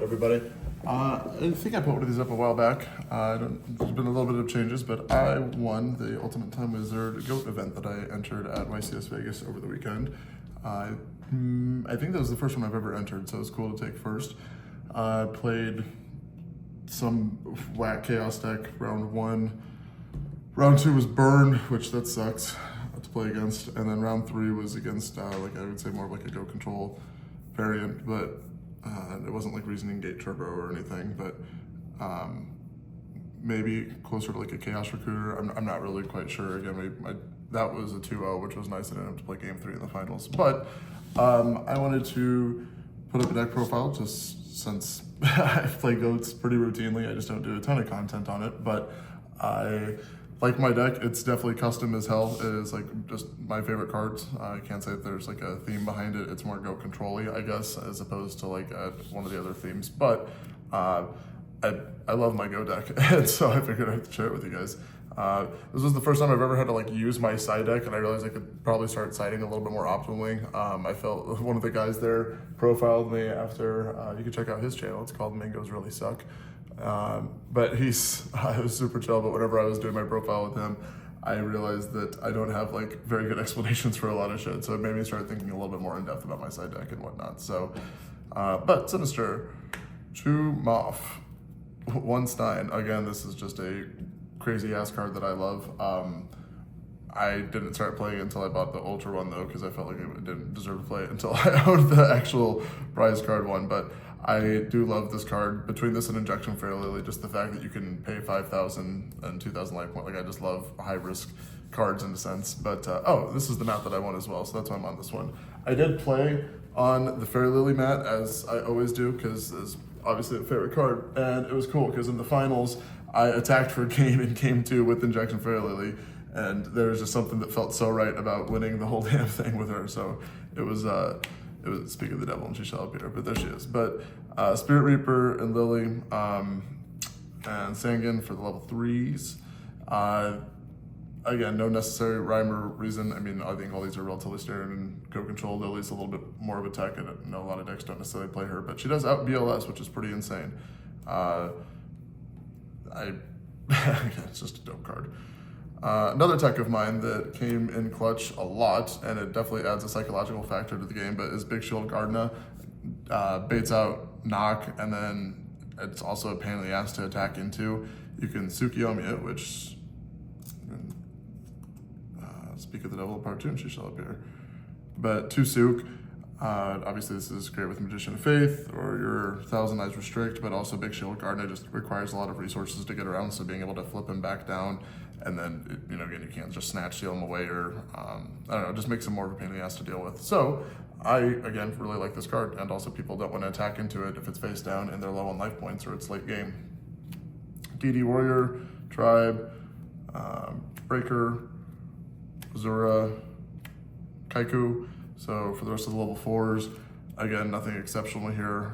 everybody. I think I put one of these up a while back. There's been a little bit of changes, but I won the Ultimate Time Wizard GOAT event that I entered at YCS Vegas over the weekend. I think that was the first one I've ever entered, so it was cool to take first. I played some whack chaos deck round one. Round two was burn, which that sucks to play against, and then round three was against like I would say more of like a go control variant, but it wasn't like Reasoning Gate Turbo or anything, but maybe closer to like a Chaos Recruiter. I'm not really quite sure. Again, that was a 2-0, which was nice. I didn't have to play game 3 in the finals, but I wanted to put up a deck profile just since I play GOATs pretty routinely. I just don't do a ton of content on it, but I like my deck. It's definitely custom as hell. It is like just my favorite cards. I can't say that there's like a theme behind it. It's more go control-y, I guess, as opposed to like one of the other themes. But I love my Go deck, and so I figured I'd share it with you guys. This was the first time I've ever had to like use my side deck, and I realized I could probably start siding a little bit more optimally. I felt one of the guys there profiled me after. You can check out his channel. It's called Mingos Really Suck. But it was super chill, but whenever I was doing my profile with him, I realized that I don't have like very good explanations for a lot of shit, so it made me start thinking a little bit more in depth about my side deck and whatnot. So, but Sinister, 2 Moth, 1 Stein. Again, this is just a crazy ass card that I love. I didn't start playing until I bought the Ultra one though, because I felt like I didn't deserve to play it until I owned the actual prize card one. But I do love this card. Between this and Injection Fairly, just the fact that you can pay 5,000 and 2,000 life point. Like, I just love high risk cards in a sense. But oh, this is the map that I won as well, so that's why I'm on this one. I did play on the Fair Lily mat, as I always do, because it's obviously a favorite card, and it was cool because in the finals I attacked for a game in game 2 with Injection Fair Lily, and there was just something that felt so right about winning the whole damn thing with her. So it was speak of the devil and she shall appear, but there she is. But Spirit Reaper and Lily and Sangan for the level 3s. Again, no necessary rhyme or reason. I mean, I think all these are relatively standard and go control. Lily's a little bit more of a tech. I know a lot of decks don't necessarily play her, but she does out BLS, which is pretty insane. It's just a dope card. Another tech of mine that came in clutch a lot, and it definitely adds a psychological factor to the game, but is Big Shield Gardna. Baits out knock, and then it's also a pain in the ass to attack into. You can Tsukiyomi it, which speak of the devil part 2 and she shall appear. But 2 Suk, obviously this is great with Magician of Faith or your Thousand Eyes Restrict, but also Big Shield Gardna just requires a lot of resources to get around, so being able to flip him back down, and then, again, you can't just snatch steal him away, or, I don't know, just makes him more of a pain in the ass to deal with. So, I, again, really like this card, and also people don't want to attack into it if it's face down and they're low on life points or it's late game. DD Warrior, Tribe, Breaker, Zura, Kaiku. So for the rest of the level 4s, again, nothing exceptional here.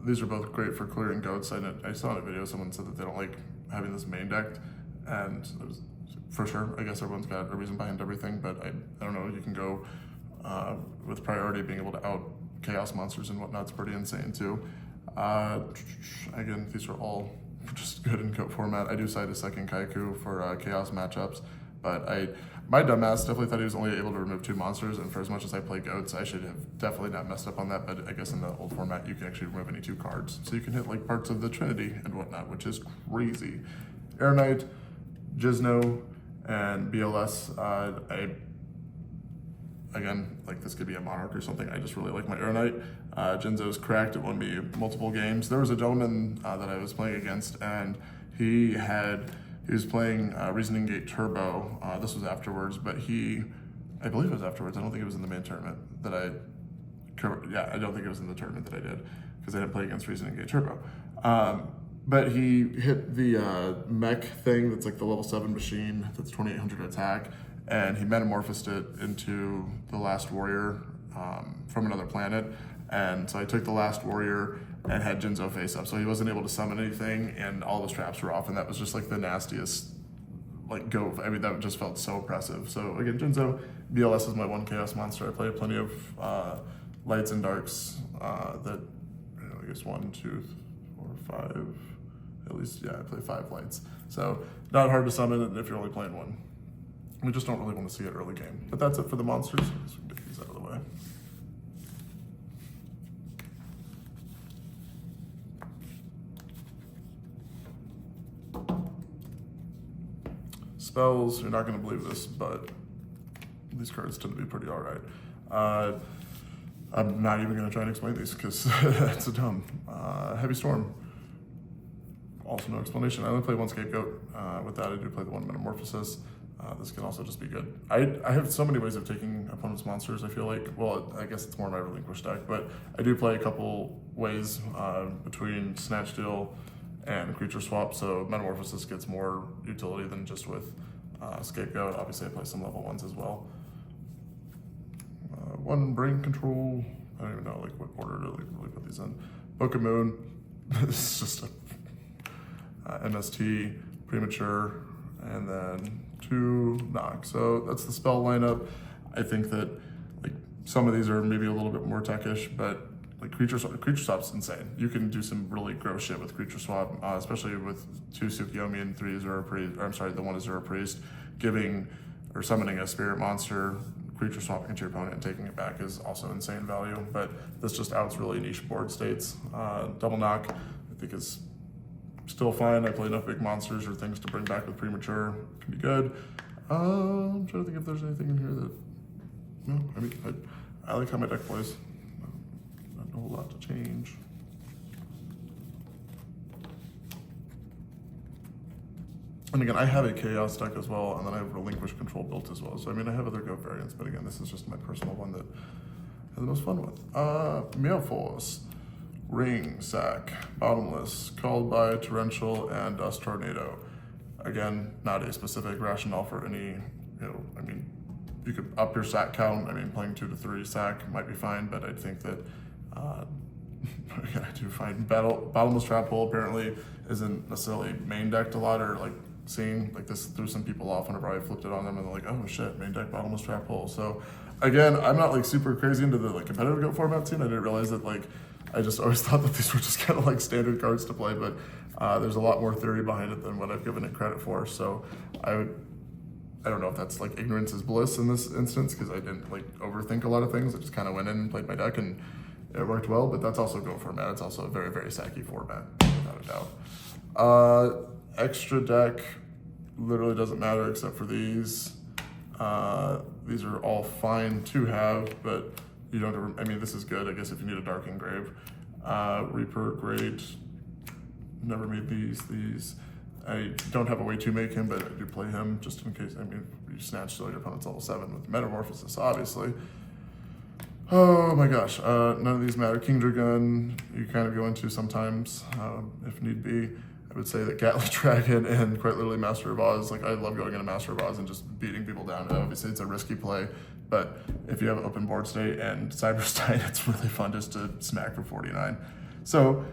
These are both great for clearing goats. I saw in a video someone said that they don't like having this main decked, and it was, for sure, I guess everyone's got a reason behind everything, but I don't know, you can go with priority, being able to out chaos monsters and whatnot's pretty insane too. Again, these are all just good in goat format. I do cite a second Kaiku for chaos matchups, but my dumbass definitely thought he was only able to remove 2 monsters, and for as much as I play goats, I should have definitely not messed up on that, but I guess in the old format, you can actually remove any 2 cards. So you can hit like parts of the Trinity and whatnot, which is crazy. Air Knight, Jizno, and BLS. Again, like this could be a Monarch or something. I just really like my Air Knight. Jinzo's cracked. It won me multiple games. There was a gentleman that I was playing against, and he was playing Reasoning Gate Turbo. This was afterwards, but I believe it was afterwards. I don't think it was in the main tournament that I don't think it was in the tournament that I did, because I didn't play against Reasoning Gate Turbo. But he hit the mech thing that's like the level 7 machine that's 2800 attack, and he metamorphosed it into the Last Warrior from another planet. And so I took the Last Warrior and had Jinzo face up, so he wasn't able to summon anything, and all the traps were off, and that was just like the nastiest like go. I mean, that just felt so oppressive. So again, Jinzo, BLS is my 1 chaos monster. I play plenty of lights and darks that I guess 1, 2, 4, 5, at least, yeah, I play 5 lights. So not hard to summon if you're only playing 1. We just don't really want to see it early game. But that's it for the monsters. So we can get these out of the way. Spells, you're not going to believe this, but these cards tend to be pretty alright. I'm not even going to try and explain these because it's a dumb. Heavy Storm. Also no explanation. I only play 1 Scapegoat. With that, I do play the 1 Metamorphosis. This can also just be good. I have so many ways of taking opponent's monsters, I feel like. Well, I guess it's more my relinquish deck, but I do play a couple ways between Snatch Deal and Creature Swap, so Metamorphosis gets more utility than just with Scapegoat. Obviously, I play some level 1s as well. 1 Brain Control. I don't even know like what order to like really put these in. Book of Moon. This is just a MST, Premature, and then 2 Knock. So that's the spell lineup. I think that like some of these are maybe a little bit more techish, but like Creature Swap's insane. You can do some really gross shit with Creature Swap, especially with 2 Tsukiyomi and 3 Azura Priest. Or I'm sorry, the 1 Azura Priest, giving or summoning a spirit monster, Creature Swapping into your opponent and taking it back is also insane value. But this just outs really niche board states. Double Knock, I think is still fine. I play enough big monsters or things to bring back with Premature. Can be good. I'm trying to think if there's anything in here that, no, I mean, I like how my deck plays. Not a whole lot to change. And again, I have a Chaos deck as well, and then I have Relinquish Control built as well. So I mean, I have other Goat variants, but again, this is just my personal one that I have the most fun with. Meowforce. Ring, Sack, Bottomless, Called by Torrential, and Dust Tornado. Again, not a specific rationale for any, I mean, you could up your sack count. I mean, playing 2 to 3 sack might be fine, but I think that, again, I do find Bottomless Trap Hole apparently isn't necessarily main decked a lot, or like seeing, like this threw some people off whenever I flipped it on them and they're like, oh shit, main deck Bottomless Trap Hole. So again, I'm not like super crazy into the like competitive Goat format scene. I didn't realize that like, I just always thought that these were just kind of like standard cards to play, but there's a lot more theory behind it than what I've given it credit for. So I don't know if that's like ignorance is bliss in this instance, because I didn't like overthink a lot of things. I just kind of went in and played my deck and it worked well, but that's also Goat format. It's also a very, very sacky format, without a doubt. Extra deck literally doesn't matter except for these. These are all fine to have, but you don't ever, I mean, this is good, I guess, if you need a Dark Engrave. Reaper, great. Never made these. I don't have a way to make him, but I do play him just in case. I mean, you snatch till your opponent's level 7 with Metamorphosis, obviously. Oh my gosh, none of these matter. King Dragon, you kind of go into sometimes, if need be. I would say that Gatling Dragon and quite literally Master of Oz, like I love going into Master of Oz and just beating people down. Obviously it's a risky play, but if you have open board state and Cyberstein, it's really fun just to smack for 49. So,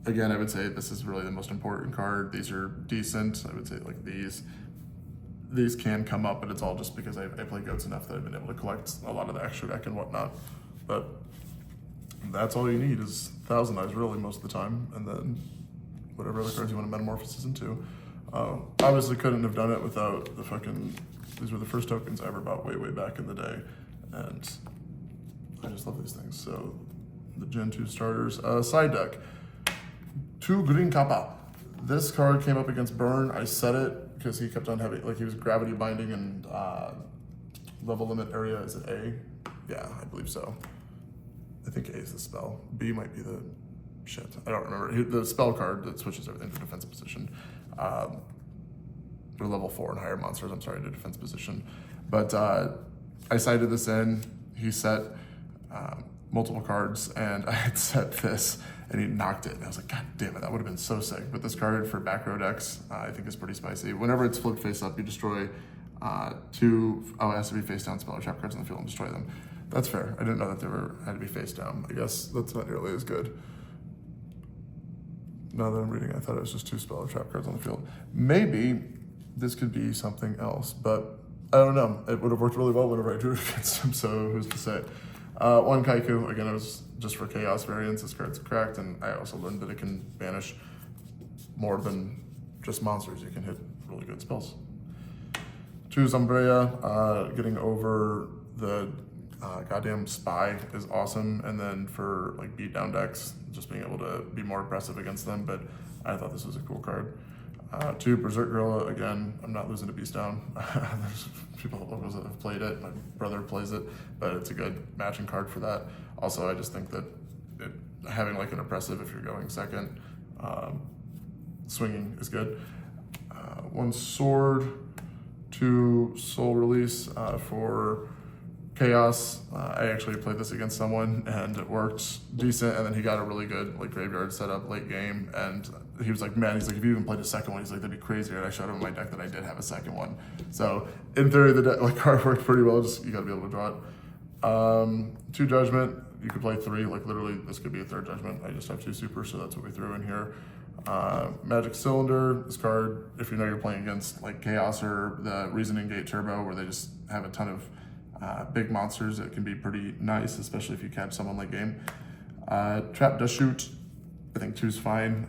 again, I would say this is really the most important card. These are decent. I would say like these can come up, but it's all just because I play Goats enough that I've been able to collect a lot of the extra deck and whatnot. But that's all you need is Thousand Eyes really most of the time, and then whatever other cards you want to Metamorphosis into. Obviously couldn't have done it without the fucking, these were the first tokens I ever bought way back in the day, and I just love these things. So the Gen 2 starters, side deck, 2 Green Kappa. This card came up against Burn. I set it because he kept on having, like he was gravity binding and level limit area. Is it A? Yeah, I believe so. I think A is the spell. B might be the shit. I don't remember. The spell card that switches everything to defense position. Or level 4 and higher monsters, I'm sorry, to defense position. But I sided this in. He set multiple cards, and I had set this, and he knocked it. And I was like, God damn it, that would have been so sick. But this card for back row decks, I think is pretty spicy. Whenever it's flipped face up, you destroy 2, it has to be face down spell or trap cards on the field and destroy them. That's fair. I didn't know that they had to be face down. I guess that's not nearly as good. Now that I'm reading, I thought it was just 2 spell or trap cards on the field. Maybe this could be something else, but I don't know. It would have worked really well whenever I drew it against him, so who's to say? 1 Kaiku, again, I was just for chaos variants, this card's cracked, and I also learned that it can banish more than just monsters. You can hit really good spells. Choose Umbrea, getting over the goddamn spy is awesome, and then for like beatdown decks, just being able to be more aggressive against them, but I thought this was a cool card. 2, Berserk Gorilla, again, I'm not losing to Beast Down. There's people that have played it, my brother plays it, but it's a good matching card for that. Also, I just think that having like an oppressive if you're going second, swinging is good. 1 Sword, 2 Soul Release for Chaos. I actually played this against someone and it worked decent, and then he got a really good like graveyard setup late game, and he was like, man, he's like, if you even played a second one, he's like, that'd be crazier. And I showed him in my deck that I did have a second one. So in theory, the deck, like card worked pretty well, just you gotta be able to draw it. 2 Judgment, you could play 3, like literally this could be a 3rd Judgment. I just have 2 super, so that's what we threw in here. Magic Cylinder, this card, if you know you're playing against like Chaos or the Reasoning Gate Turbo, where they just have a ton of big monsters, it can be pretty nice, especially if you catch someone late game. Trap Dust Shoot, I think 2's fine.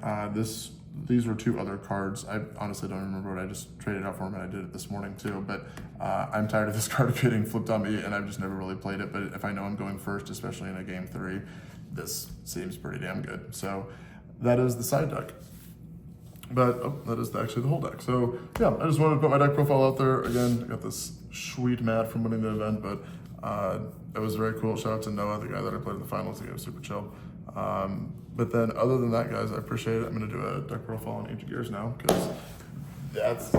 These were 2 other cards. I honestly don't remember what I just traded out for them, and I did it this morning too, but I'm tired of this card getting flipped on me, and I've just never really played it, but if I know I'm going first, especially in a game 3, this seems pretty damn good. So that is the side deck. But that is actually the whole deck. So yeah, I just wanted to put my deck profile out there. Again, I got this sweet mat from winning the event, but it was very cool. Shout out to Noah, the guy that I played in the finals. The guy was super chill. But then other than that, guys, I appreciate it. I'm gonna do a deck profile on Age of Gears now, because that's